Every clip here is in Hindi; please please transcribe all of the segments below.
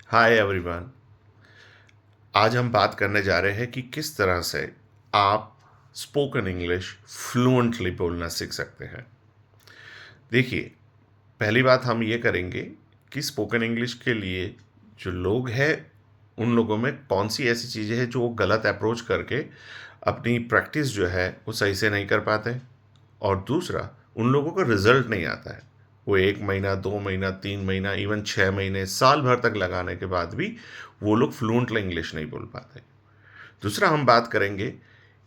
Hi everyone. आज हम बात करने जा रहे हैं कि किस तरह से आप स्पोकन इंग्लिश फ्लुएंटली बोलना सीख सकते हैं। देखिए, पहली बात हम ये करेंगे कि स्पोकन इंग्लिश के लिए जो लोग हैं उन लोगों में कौन सी ऐसी चीज़ें हैं जो वो गलत अप्रोच करके अपनी प्रैक्टिस जो है वो सही से नहीं कर पाते, और दूसरा, उन लोगों का रिजल्ट नहीं आता है। वो 1 महीना, 2 महीना, 3 महीना, इवन 6 महीने, साल भर तक लगाने के बाद भी वो लोग फ्लुएंटली इंग्लिश नहीं बोल पाते। दूसरा, हम बात करेंगे,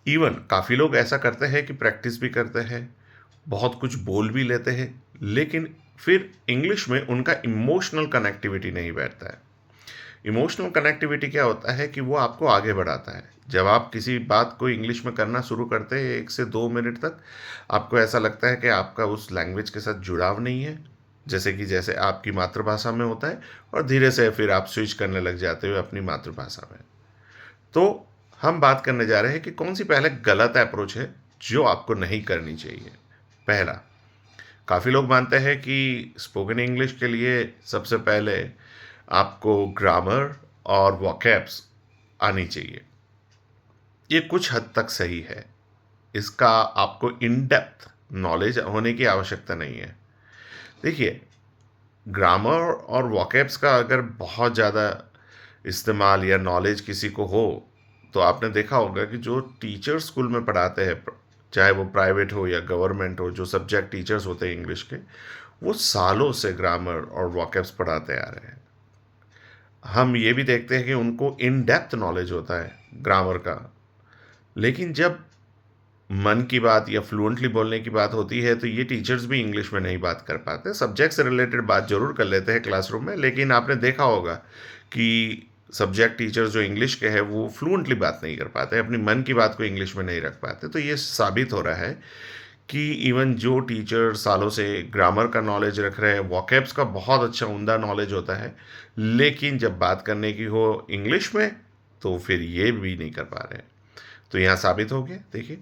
इवन काफ़ी लोग ऐसा करते हैं कि प्रैक्टिस भी करते हैं, बहुत कुछ बोल भी लेते हैं, लेकिन फिर इंग्लिश में उनका इमोशनल कनेक्टिविटी नहीं बैठता है। इमोशनल कनेक्टिविटी क्या होता है कि वो आपको आगे बढ़ाता है। जब आप किसी बात को इंग्लिश में करना शुरू करते हैं 1 से 2 मिनट तक, आपको ऐसा लगता है कि आपका उस लैंग्वेज के साथ जुड़ाव नहीं है, जैसे आपकी मातृभाषा में होता है, और धीरे से फिर आप स्विच करने लग जाते हो अपनी मातृभाषा में। तो हम बात करने जा रहे हैं कि कौन सी पहले गलत अप्रोच है जो आपको नहीं करनी चाहिए। पहला, काफ़ी लोग मानते हैं कि स्पोकन इंग्लिश के लिए सबसे पहले आपको ग्रामर और वोकैब्स आनी चाहिए। ये कुछ हद तक सही है। इसका आपको इन डेप्थ नॉलेज होने की आवश्यकता नहीं है। देखिए, ग्रामर और वोकैब्स का अगर बहुत ज़्यादा इस्तेमाल या नॉलेज किसी को हो, तो आपने देखा होगा कि जो टीचर स्कूल में पढ़ाते हैं, चाहे वो प्राइवेट हो या गवर्नमेंट हो, जो सब्जेक्ट टीचर्स होते हैं इंग्लिश के, वो सालों से ग्रामर और वोकैब्स पढ़ाते आ रहे हैं। हम ये भी देखते हैं कि उनको इन डेप्थ नॉलेज होता है ग्रामर का, लेकिन जब मन की बात या फ्लुएंटली बोलने की बात होती है तो ये टीचर्स भी इंग्लिश में नहीं बात कर पाते। सब्जेक्ट से रिलेटेड बात जरूर कर लेते हैं क्लासरूम में, लेकिन आपने देखा होगा कि सब्जेक्ट टीचर्स जो इंग्लिश के हैं वो फ्लुएंटली बात नहीं कर पाते, अपनी मन की बात को इंग्लिश में नहीं रख पाते। तो ये साबित हो रहा है कि इवन जो टीचर सालों से ग्रामर का नॉलेज रख रहे हैं, वोकैब्स का बहुत अच्छा उम्दा नॉलेज होता है, लेकिन जब बात करने की हो इंग्लिश में तो फिर ये भी नहीं कर पा रहे हैं। तो यहाँ साबित हो गया, देखिए।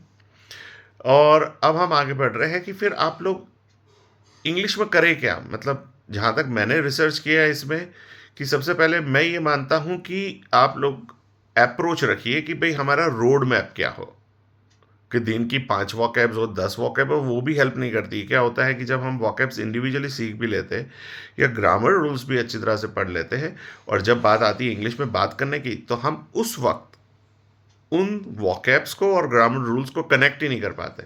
और अब हम आगे बढ़ रहे हैं कि फिर आप लोग इंग्लिश में करें क्या। मतलब, जहाँ तक मैंने रिसर्च किया है इसमें, कि सबसे पहले मैं ये मानता हूँ कि आप लोग अप्रोच रखिए कि भाई हमारा रोड मैप क्या हो। कि दिन की 5 वॉकैब्स हो, 10 वॉकैब हो, वो भी हेल्प नहीं करती। क्या होता है कि जब हम वॉकैब्स इंडिविजुअली सीख भी लेते हैं या ग्रामर रूल्स भी अच्छी तरह से पढ़ लेते हैं, और जब बात आती है इंग्लिश में बात करने की, तो हम उस वक्त उन वॉकैब्स को और ग्रामर रूल्स को कनेक्ट ही नहीं कर पाते,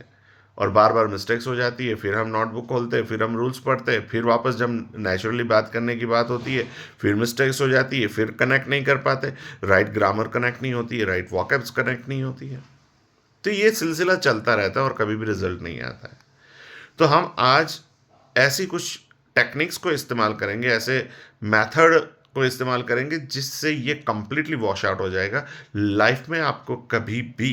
और बार बार मिस्टेक्स हो जाती है। फिर हम नोटबुक खोलते हैं, फिर हम रूल्स पढ़ते हैं, फिर वापस जब नेचुरली बात करने की बात होती है फिर मिस्टेक्स हो जाती है, फिर कनेक्ट नहीं कर पाते। राइट ग्रामर कनेक्ट नहीं होती है, राइट वॉकैब्स कनेक्ट नहीं होती है। तो ये सिलसिला चलता रहता है और कभी भी रिजल्ट नहीं आता है। तो हम आज ऐसी कुछ टेक्निक्स को इस्तेमाल करेंगे, ऐसे मेथड को इस्तेमाल करेंगे जिससे ये कंप्लीटली वॉश आउट हो जाएगा। लाइफ में आपको कभी भी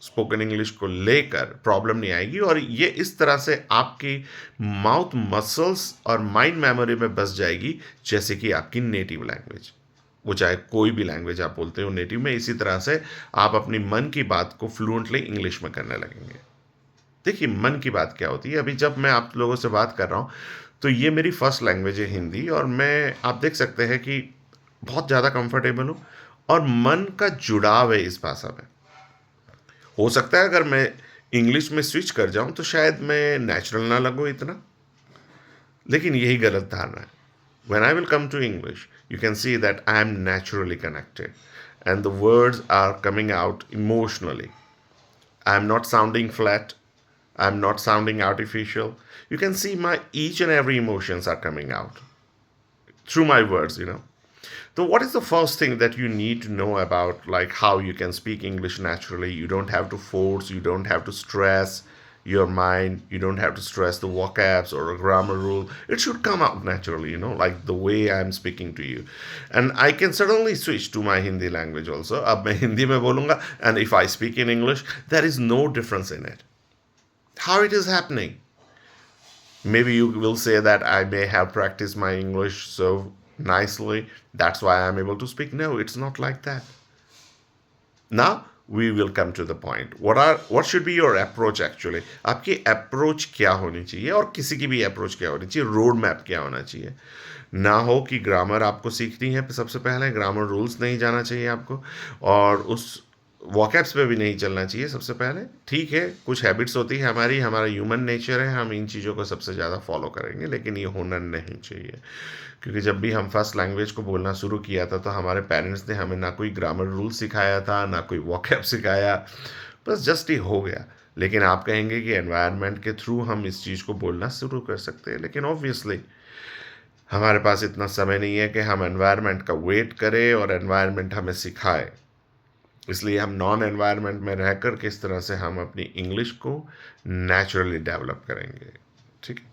स्पोकन इंग्लिश को लेकर प्रॉब्लम नहीं आएगी, और ये इस तरह से आपकी माउथ मसल्स और माइंड मेमोरी में बस जाएगी, जैसे कि आपकी नेटिव लैंग्वेज। वो चाहे कोई भी लैंग्वेज आप बोलते हो नेटिव में, इसी तरह से आप अपनी मन की बात को फ्लुएंटली इंग्लिश में करने लगेंगे। देखिए, मन की बात क्या होती है, अभी जब मैं आप लोगों से बात कर रहा हूँ तो ये मेरी फर्स्ट लैंग्वेज है हिंदी, और मैं, आप देख सकते हैं कि बहुत ज़्यादा कंफर्टेबल हूँ, और मन का जुड़ाव है इस भाषा में। हो सकता है अगर मैं इंग्लिश में स्विच कर जाऊं तो शायद मैं नेचुरल ना लगूं इतना, लेकिन यही गलत धारणा है। When I will come to English, you can see that I am naturally connected and the words are coming out emotionally. I am not sounding flat. I am not sounding artificial. You can see my each and every emotions are coming out through my words. So what is the first thing that you need to know about, like, how you can speak English naturally? You don't have to force, you don't have to stress your mind, you don't have to stress the vocabs or a grammar rule. It should come out naturally, like the way I'm speaking to you. And I can suddenly switch to my Hindi language also. अब मैं हिंदी में बोलूँगा, and if I speak in English, there is no difference in it. How it is happening? Maybe you will say that I may have practiced my English so nicely, that's why I'm able to speak. No, it's not like that. Now, we will come to the point. What should be your approach actually? आपकी अप्रोच क्या होनी चाहिए, और किसी की भी अप्रोच क्या होनी चाहिए, रोड मैप क्या होना चाहिए। ना हो कि ग्रामर आपको सीखनी है, सबसे पहले ग्रामर रूल्स नहीं जाना चाहिए आपको, और उस वॉकैब्स पे भी नहीं चलना चाहिए सबसे पहले। ठीक है, कुछ हैबिट्स होती है हमारी, हमारा ह्यूमन नेचर है, हम इन चीज़ों को सबसे ज़्यादा फॉलो करेंगे, लेकिन ये होना नहीं चाहिए। क्योंकि जब भी हम फर्स्ट लैंग्वेज को बोलना शुरू किया था, तो हमारे पेरेंट्स ने हमें ना कोई ग्रामर रूल सिखाया था, ना कोई वॉकैब सिखाया, बस जस्ट ही हो गया। लेकिन आप कहेंगे कि एनवायरनमेंट के थ्रू हम इस चीज़ को बोलना शुरू कर सकते हैं, लेकिन ऑब्वियसली हमारे पास इतना समय नहीं है कि हम एनवायरनमेंट का वेट करें और एनवायरनमेंट हमें सिखाए। इसलिए हम नॉन एनवायरनमेंट में रहकर किस तरह से हम अपनी इंग्लिश को नेचुरली डेवलप करेंगे। ठीक है।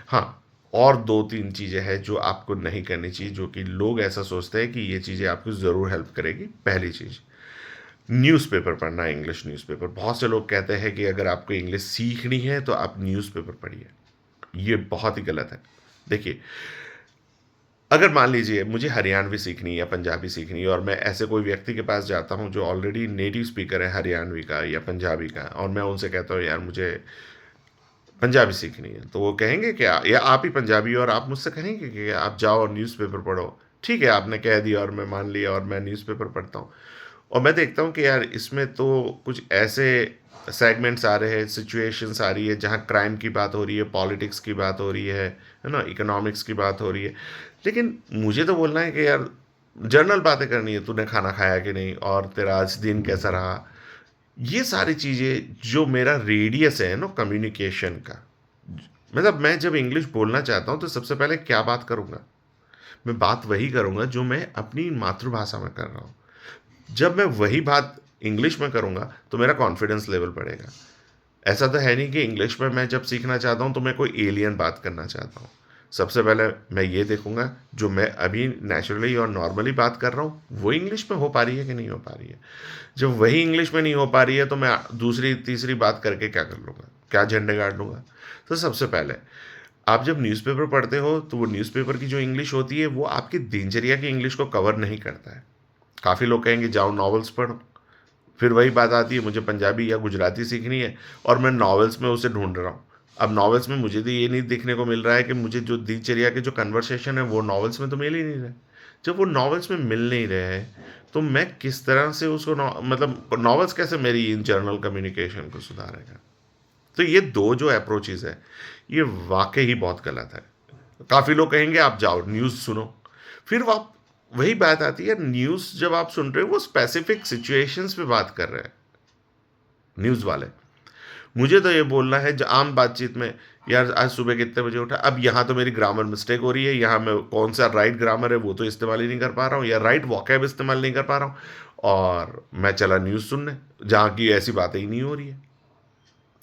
हाँ, और दो तीन चीज़ें हैं जो आपको नहीं करनी चाहिए, जो कि लोग ऐसा सोचते हैं कि ये चीज़ें आपको ज़रूर हेल्प करेगी। पहली चीज़, न्यूज़पेपर पढ़ना, इंग्लिश न्यूज़पेपर। बहुत से लोग कहते हैं कि अगर आपको इंग्लिश सीखनी है तो आप न्यूज़पेपर पढ़िए। ये बहुत ही गलत है। देखिए, अगर मान लीजिए मुझे हरियाणवी सीखनी है या पंजाबी सीखनी है, और मैं ऐसे कोई व्यक्ति के पास जाता हूँ जो ऑलरेडी नेटिव स्पीकर है हरियाणवी का या पंजाबी का, और मैं उनसे कहता हूँ यार मुझे पंजाबी सीखनी है, तो वो कहेंगे क्या, या आप ही पंजाबी हो और आप मुझसे कहेंगे कि आप जाओ और न्यूज़पेपर पढ़ो। ठीक है, आपने कह दिया और मैं मान लिया और मैं न्यूज़पेपर पढ़ता हूँ, और मैं देखता हूँ कि यार इसमें तो कुछ ऐसे सेगमेंट्स आ रहे हैं, सिचुएशंस आ रही है जहाँ क्राइम की बात हो रही है, पॉलिटिक्स की बात हो रही है ना, इकोनॉमिक्स की बात हो रही है। लेकिन मुझे तो बोलना है कि यार जनरल बातें करनी है, तूने खाना खाया कि नहीं, और तेरा आज दिन कैसा रहा। ये सारी चीज़ें जो मेरा रेडियस है ना कम्युनिकेशन का, मतलब मैं जब इंग्लिश बोलना चाहता हूँ तो सबसे पहले क्या बात करूँगा, मैं बात वही करूँगा जो मैं अपनी मातृभाषा में कर रहा हूँ। जब मैं वही बात इंग्लिश में करूँगा तो मेरा कॉन्फिडेंस लेवल बढ़ेगा। ऐसा तो है नहीं कि इंग्लिश में मैं जब सीखना चाहता हूँ तो मैं कोई एलियन बात करना चाहता हूँ। सबसे पहले मैं ये देखूँगा जो मैं अभी नेचुरली और नॉर्मली बात कर रहा हूँ वो इंग्लिश में हो पा रही है कि नहीं हो पा रही है। जब वही इंग्लिश में नहीं हो पा रही है तो मैं दूसरी तीसरी बात करके क्या कर लूँगा, क्या झंडे गाड़ लूँगा। तो सबसे पहले आप जब न्यूज़पेपर पढ़ते हो तो वो न्यूज़पेपर की जो इंग्लिश होती है वो आपकी दिनचर्या की इंग्लिश को कवर नहीं करता है। काफ़ी लोग कहेंगे जाओ नॉवेल्स पढ़ो। फिर वही बात आती है, मुझे पंजाबी या गुजराती सीखनी है और मैं नॉवेल्स में उसे ढूंढ रहा हूँ। अब नॉवेल्स में मुझे तो ये नहीं देखने को मिल रहा है कि मुझे जो दिनचर्या के जो कन्वर्सेशन है वो नॉवेल्स में तो मिल ही नहीं रहे। जब वो नॉवेल्स में मिल नहीं रहे हैं तो मैं किस तरह से उसको मतलब नॉवेल्स कैसे मेरी इन जर्नल कम्युनिकेशन को सुधारेगा। तो ये दो जो अप्रोचेज है ये वाकई ही बहुत गलत है। काफ़ी लोग कहेंगे आप जाओ न्यूज़ सुनो, फिर वो आप वही बात आती है, न्यूज़ जब आप सुन रहे हो वो स्पेसिफिक सिचुएशंस पे बात कर रहे हैं न्यूज़ वाले। मुझे तो ये बोलना है जो आम बातचीत में, यार आज सुबह कितने बजे उठा, अब यहाँ तो मेरी ग्रामर मिस्टेक हो रही है, यहाँ मैं कौन सा राइट ग्रामर है वो तो इस्तेमाल ही नहीं कर पा रहा हूँ, या राइट वॉकैब इस्तेमाल नहीं कर पा रहा हूँ, और मैं चला न्यूज़ सुनने जहाँ की ऐसी बातें ही नहीं हो रही है।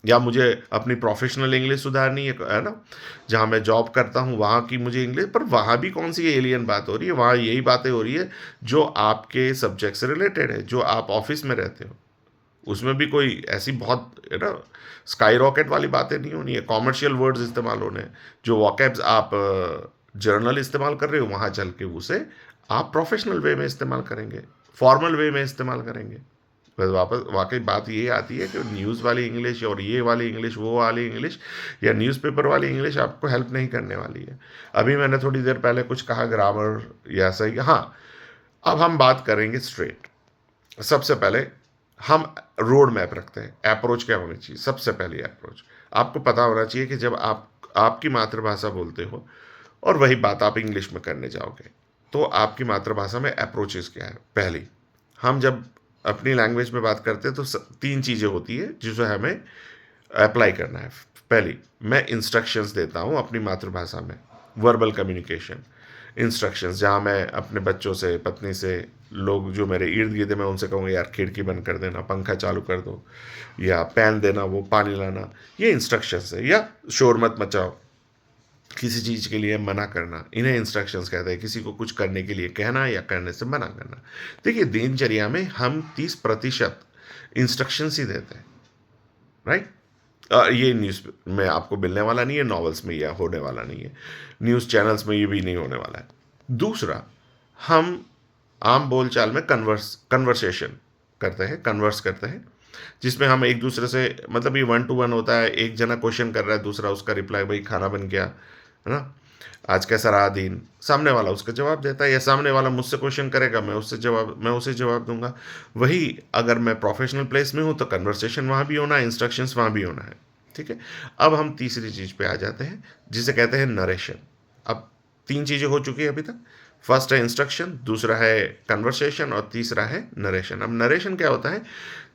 या मुझे अपनी प्रोफेशनल इंग्लिश सुधारनी है ना, जहाँ मैं जॉब करता हूँ वहाँ की मुझे इंग्लिश, पर वहाँ भी कौन सी एलियन बात हो रही है, वहाँ यही बातें हो रही है जो आपके सब्जेक्ट से रिलेटेड है, जो आप ऑफिस में रहते हो। उसमें भी कोई ऐसी बहुत है ना स्काई रॉकेट वाली बातें नहीं होनी है, कॉमर्शियल वर्ड्स इस्तेमाल होने हैं। जो वॉकैब्स आप जर्नल इस्तेमाल कर रहे हो वहाँ चल के उसे आप प्रोफेशनल वे में इस्तेमाल करेंगे, फॉर्मल वे में इस्तेमाल करेंगे। बस वापस वाकई बात ये आती है कि न्यूज़ वाली इंग्लिश और ये वाली इंग्लिश वो वाली इंग्लिश या न्यूज़पेपर वाली इंग्लिश आपको हेल्प नहीं करने वाली है। अभी मैंने थोड़ी देर पहले कुछ कहा ग्रामर या सही, हाँ। अब हम बात करेंगे स्ट्रेट। सबसे पहले हम रोड मैप रखते हैं, अप्रोच क्या होनी चाहिए। सबसे पहली अप्रोच आपको पता होना चाहिए कि जब आप आपकी मातृभाषा बोलते हो और वही बात आप इंग्लिश में करने जाओगे तो आपकी मातृभाषा में अप्रोचेस क्या है। पहली, हम जब अपनी लैंग्वेज में बात करते हैं तो तीन चीज़ें होती है जिसे हमें अप्लाई करना है। पहली, मैं इंस्ट्रक्शंस देता हूँ अपनी मातृभाषा में, वर्बल कम्युनिकेशन इंस्ट्रक्शंस, जहाँ मैं अपने बच्चों से, पत्नी से, लोग जो मेरे इर्द गिर्द में उनसे कहूँगा यार खिड़की बंद कर देना, पंखा चालू कर दो, या पैन देना, वो पानी लाना, ये इंस्ट्रक्शंस है। या शोर मत मचाओ, किसी चीज़ के लिए मना करना, इन्हें इंस्ट्रक्शंस कहते हैं। किसी को कुछ करने के लिए कहना या करने से मना करना। देखिए दिनचर्या में हम 30% इंस्ट्रक्शंस ही देते हैं, राइट। ये न्यूज़ में आपको मिलने वाला नहीं है, नॉवेल्स में यह होने वाला नहीं है, न्यूज़ चैनल्स में ये भी नहीं होने वाला है। दूसरा, हम आम बोलचाल में कन्वर्सेशन करते हैं, कन्वर्स करते हैं, जिसमें हम एक दूसरे से मतलब ये वन टू वन होता है, एक जना क्वेश्चन कर रहा है, दूसरा उसका रिप्लाई, भाई खाना बन गया, है ना, आज कैसा रहा दिन, सामने वाला उसका जवाब देता है, या सामने वाला मुझसे क्वेश्चन करेगा, मैं उसे जवाब दूंगा। वही अगर मैं प्रोफेशनल प्लेस में हूँ तो कन्वर्सेशन वहाँ भी होना है, इंस्ट्रक्शंस वहाँ भी होना है। ठीक है। अब हम तीसरी चीज़ पे आ जाते हैं, जिसे कहते हैं नरेशन। अब तीन चीज़ें हो चुकी है अभी तक। फर्स्ट है इंस्ट्रक्शन, दूसरा है कन्वर्सेशन, और तीसरा है नरेशन। अब नरेशन क्या होता है,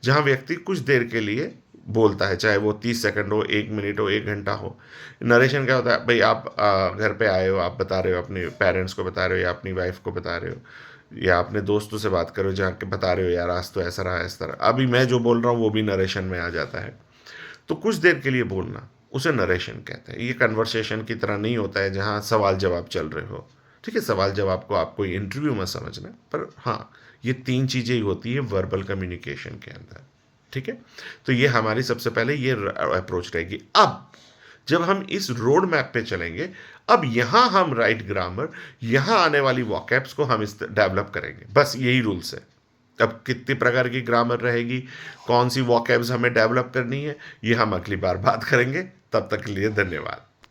जहाँ व्यक्ति कुछ देर के लिए बोलता है, चाहे वो 30 सेकंड हो, 1 मिनट हो, 1 घंटा हो। नरेशन क्या होता है, भाई आप घर पे आए हो, आप बता रहे हो, अपने पेरेंट्स को बता रहे हो, या अपनी वाइफ को बता रहे हो, या अपने दोस्तों से बात करो, जहाँ के बता रहे हो यार आज तो ऐसा रहा, इस तरह। अभी मैं जो बोल रहा हूँ वो भी नरेशन में आ जाता है। तो कुछ देर के लिए बोलना, उसे नरेशन कहते हैं। ये कन्वर्सेशन की तरह नहीं होता है जहाँ सवाल जवाब चल रहे हो। ठीक है, सवाल जवाब को आप कोई इंटरव्यू मत समझना, पर हाँ, ये तीन चीज़ें ही होती है वर्बल कम्युनिकेशन के अंदर। ठीक है। तो ये हमारी सबसे पहले ये अप्रोच रहेगी। अब जब हम इस रोड मैप पे चलेंगे, अब यहां हम राइट ग्रामर, यहां आने वाली वॉकैब्स को हम इस डेवलप करेंगे, बस यही रूल्स है। अब कितनी प्रकार की ग्रामर रहेगी, कौन सी वॉकैब्स हमें डेवलप करनी है, ये हम अगली बार बात करेंगे। तब तक के लिए धन्यवाद।